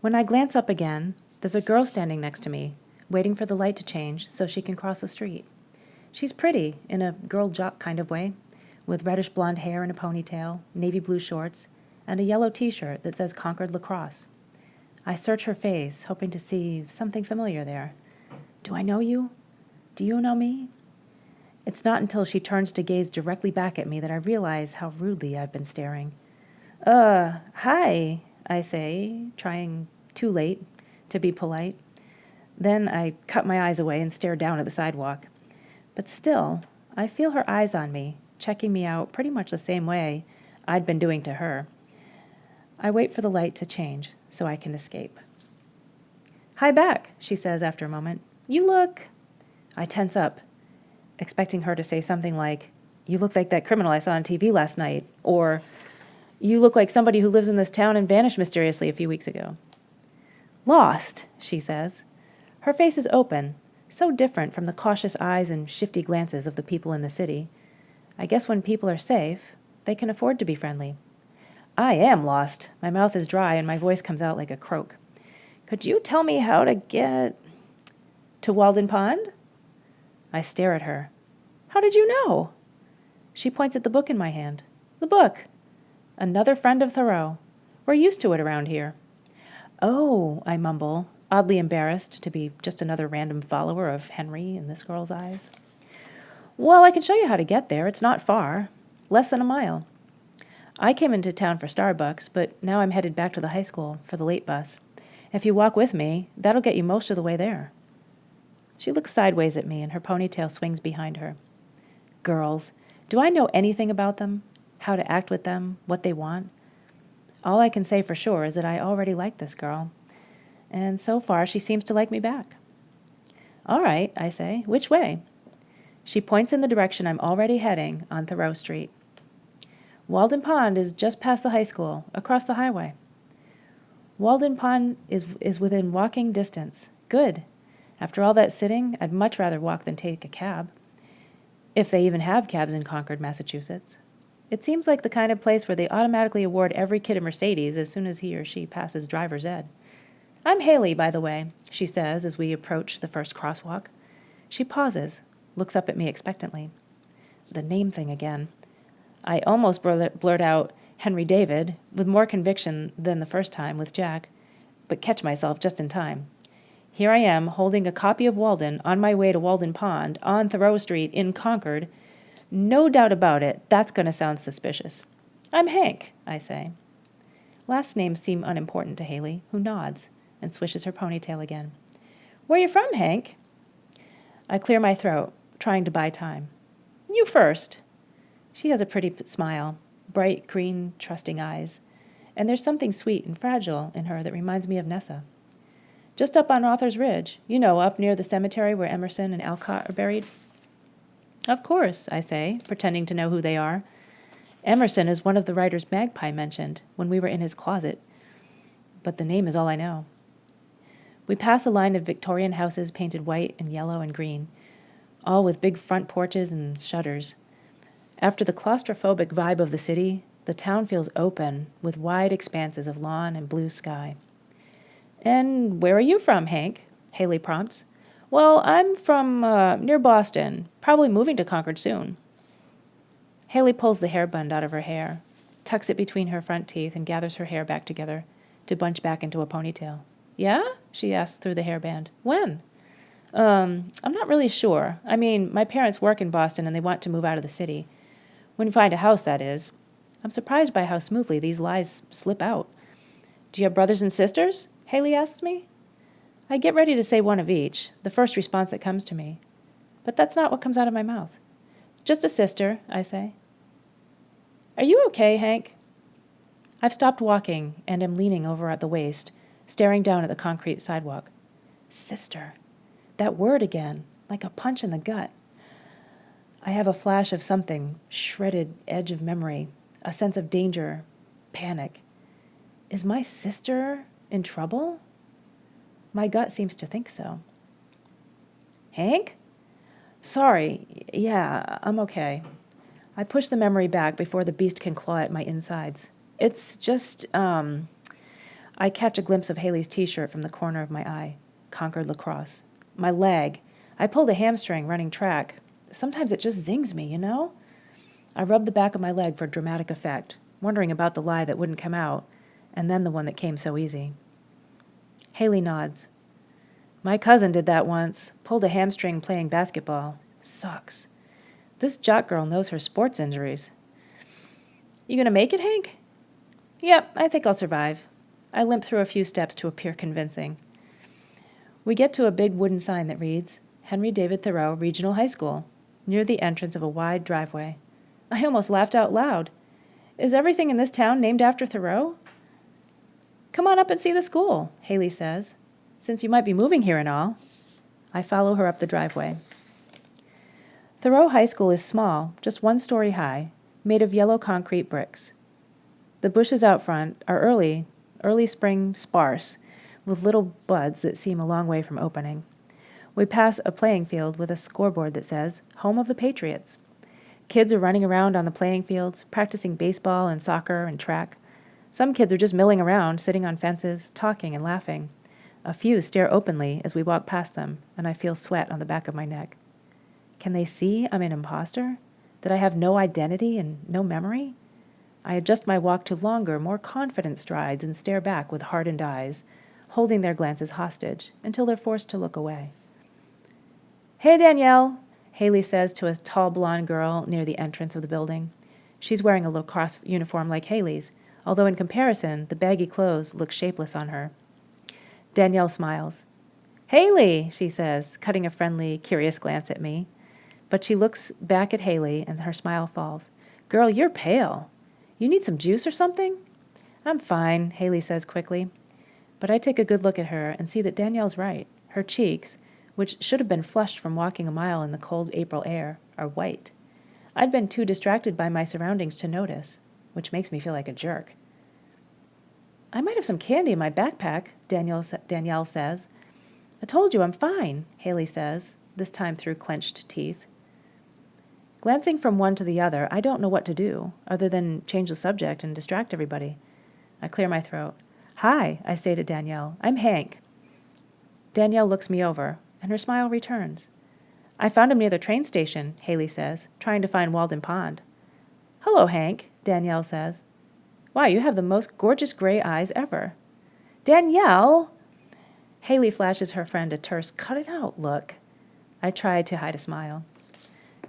When I glance up again, there's a girl standing next to me, waiting for the light to change so she can cross the street. She's pretty, in a girl jock kind of way, with reddish blonde hair and a ponytail, navy blue shorts, and a yellow t-shirt that says Concord Lacrosse. I search her face, hoping to see something familiar there. Do I know you? Do you know me? It's not until she turns to gaze directly back at me that I realize how rudely I've been staring. Hi, I say, trying too late to be polite. Then I cut my eyes away and stare down at the sidewalk. But still, I feel her eyes on me, checking me out pretty much the same way I'd been doing to her. I wait for the light to change so I can escape. Hi back, she says after a moment. You look... I tense up, expecting her to say something like, you look like that criminal I saw on TV last night, or you look like somebody who lives in this town and vanished mysteriously a few weeks ago. Lost, she says. Her face is open, so different from the cautious eyes and shifty glances of the people in the city. I guess when people are safe, they can afford to be friendly. I am lost. My mouth is dry and my voice comes out like a croak. Could you tell me how to get to Walden Pond? I stare at her. How did you know? She points at the book in my hand. The book. Another friend of Thoreau. We're used to it around here. Oh, I mumble, oddly embarrassed to be just another random follower of Henry in this girl's eyes. Well, I can show you how to get there. It's not far. Less than a mile. I came into town for Starbucks, but now I'm headed back to the high school for the late bus. If you walk with me, that'll get you most of the way there. She looks sideways at me, and her ponytail swings behind her. Girls, do I know anything about them? How to act with them? What they want? All I can say for sure is that I already like this girl. And so far, she seems to like me back. All right, I say. Which way? She points in the direction I'm already heading on Thoreau Street. Walden Pond is just past the high school, across the highway. Walden Pond is within walking distance. Good. After all that sitting, I'd much rather walk than take a cab. If they even have cabs in Concord, Massachusetts. It seems like the kind of place where they automatically award every kid a Mercedes as soon as he or she passes driver's ed. I'm Haley, by the way, she says as we approach the first crosswalk. She pauses, looks up at me expectantly. The name thing again. I almost blurt out Henry David with more conviction than the first time with Jack, but catch myself just in time. Here I am, holding a copy of Walden on my way to Walden Pond on Thoreau Street in Concord. No doubt about it, that's going to sound suspicious. I'm Hank, I say. Last names seem unimportant to Haley, who nods and swishes her ponytail again. Where you from, Hank? I clear my throat, trying to buy time. You first. She has a pretty smile, bright, green, trusting eyes, and there's something sweet and fragile in her that reminds me of Nessa. Just up on Author's Ridge, you know, up near the cemetery where Emerson and Alcott are buried. Of course, I say, pretending to know who they are. Emerson is one of the writers Magpie mentioned when we were in his closet, but the name is all I know. We pass a line of Victorian houses painted white and yellow and green, all with big front porches and shutters. After the claustrophobic vibe of the city, the town feels open with wide expanses of lawn and blue sky. And where are you from, Hank? Haley prompts. Well, I'm from near Boston, probably moving to Concord soon. Haley pulls the hairband out of her hair, tucks it between her front teeth, and gathers her hair back together to bunch back into a ponytail. Yeah? She asks through the hairband. When? I'm not really sure. I mean, my parents work in Boston and they want to move out of the city. When you find a house, that is. I'm surprised by how smoothly these lies slip out. Do you have brothers and sisters? Haley asks me. I get ready to say one of each, the first response that comes to me. But that's not what comes out of my mouth. Just a sister, I say. Are you okay, Hank? I've stopped walking and am leaning over at the waist, staring down at the concrete sidewalk. Sister. That word again, like a punch in the gut. I have a flash of something, shredded edge of memory, a sense of danger, panic. Is my sister in trouble? My gut seems to think so. Hank? Sorry. Yeah, I'm okay. I push the memory back before the beast can claw at my insides. It's just, I catch a glimpse of Haley's t-shirt from the corner of my eye. Concord lacrosse. My leg. I pulled a hamstring running track. Sometimes it just zings me, you know? I rubbed the back of my leg for dramatic effect, wondering about the lie that wouldn't come out, and then the one that came so easy. Haley nods. My cousin did that once. Pulled a hamstring playing basketball. Sucks. This jock girl knows her sports injuries. You gonna make it, Hank? Yep, I think I'll survive. I limp through a few steps to appear convincing. We get to a big wooden sign that reads, Henry David Thoreau Regional High School, near the entrance of a wide driveway. I almost laughed out loud. Is everything in this town named after Thoreau? Come on up and see the school, Haley says, since you might be moving here and all. I follow her up the driveway. Thoreau High School is small, just 1 story high, made of yellow concrete bricks. The bushes out front are early spring sparse, with little buds that seem a long way from opening. We pass a playing field with a scoreboard that says, Home of the Patriots. Kids are running around on the playing fields, practicing baseball and soccer and track. Some kids are just milling around, sitting on fences, talking and laughing. A few stare openly as we walk past them, and I feel sweat on the back of my neck. Can they see I'm an imposter? That I have no identity and no memory? I adjust my walk to longer, more confident strides and stare back with hardened eyes, holding their glances hostage until they're forced to look away. Hey, Danielle, Haley says to a tall blonde girl near the entrance of the building. She's wearing a lacrosse uniform like Haley's, although in comparison, the baggy clothes look shapeless on her. Danielle smiles. Haley, she says, cutting a friendly, curious glance at me. But she looks back at Haley and her smile falls. Girl, you're pale. You need some juice or something? I'm fine, Haley says quickly. But I take a good look at her and see that Danielle's right. Her cheeks, which should have been flushed from walking a mile in the cold April air, are white. I'd been too distracted by my surroundings to notice, which makes me feel like a jerk. I might have some candy in my backpack, Danielle says. I told you I'm fine, Haley says, this time through clenched teeth. Glancing from one to the other, I don't know what to do, other than change the subject and distract everybody. I clear my throat. Hi, I say to Danielle. I'm Hank. Danielle looks me over, and her smile returns. I found him near the train station, Haley says, trying to find Walden Pond. Hello, Hank, Danielle says. Wow, you have the most gorgeous gray eyes ever. Danielle! Haley flashes her friend a terse, cut-it-out look. I try to hide a smile.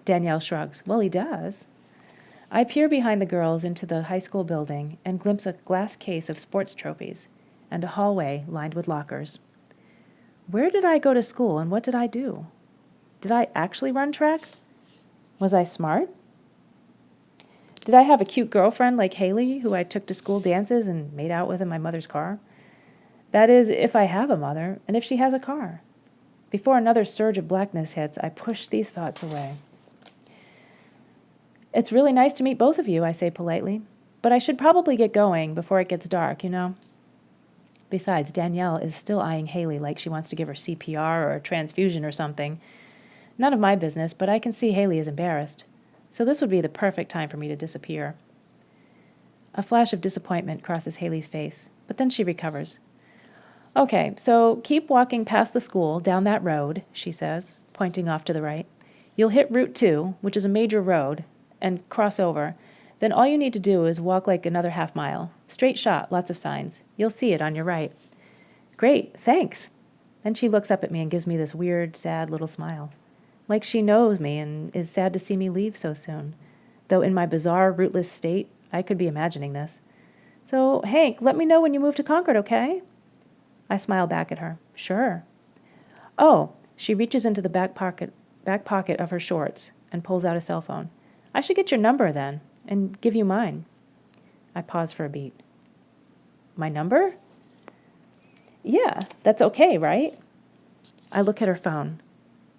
Danielle shrugs. Well, he does. I peer behind the girls into the high school building and glimpse a glass case of sports trophies and a hallway lined with lockers. Where did I go to school and what did I do? Did I actually run track? Was I smart? Did I have a cute girlfriend like Haley who I took to school dances and made out with in my mother's car? That is, if I have a mother and if she has a car. Before another surge of blackness hits, I push these thoughts away. It's really nice to meet both of you, I say politely, but I should probably get going before it gets dark, you know? Besides, Danielle is still eyeing Haley like she wants to give her CPR or a transfusion or something. None of my business, but I can see Haley is embarrassed, so this would be the perfect time for me to disappear. A flash of disappointment crosses Haley's face, but then she recovers. Okay, so keep walking past the school down that road, she says, pointing off to the right. You'll hit Route 2, which is a major road, and cross over. Then all you need to do is walk like another half mile. Straight shot, lots of signs. You'll see it on your right. Great, thanks. Then she looks up at me and gives me this weird, sad little smile. Like she knows me and is sad to see me leave so soon. Though in my bizarre, rootless state, I could be imagining this. So, Hank, let me know when you move to Concord, okay? I smile back at her. Sure. Oh, she reaches into the back pocket of her shorts and pulls out a cell phone. I should get your number then and give you mine. I pause for a beat. My number? Yeah, that's okay, right? I look at her phone.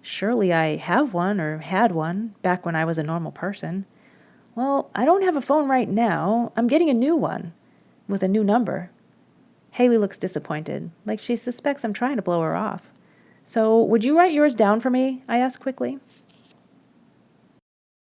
Surely I have one or had one back when I was a normal person. Well, I don't have a phone right now. I'm getting a new one with a new number. Haley looks disappointed, like she suspects I'm trying to blow her off. So, would you write yours down for me? I ask quickly.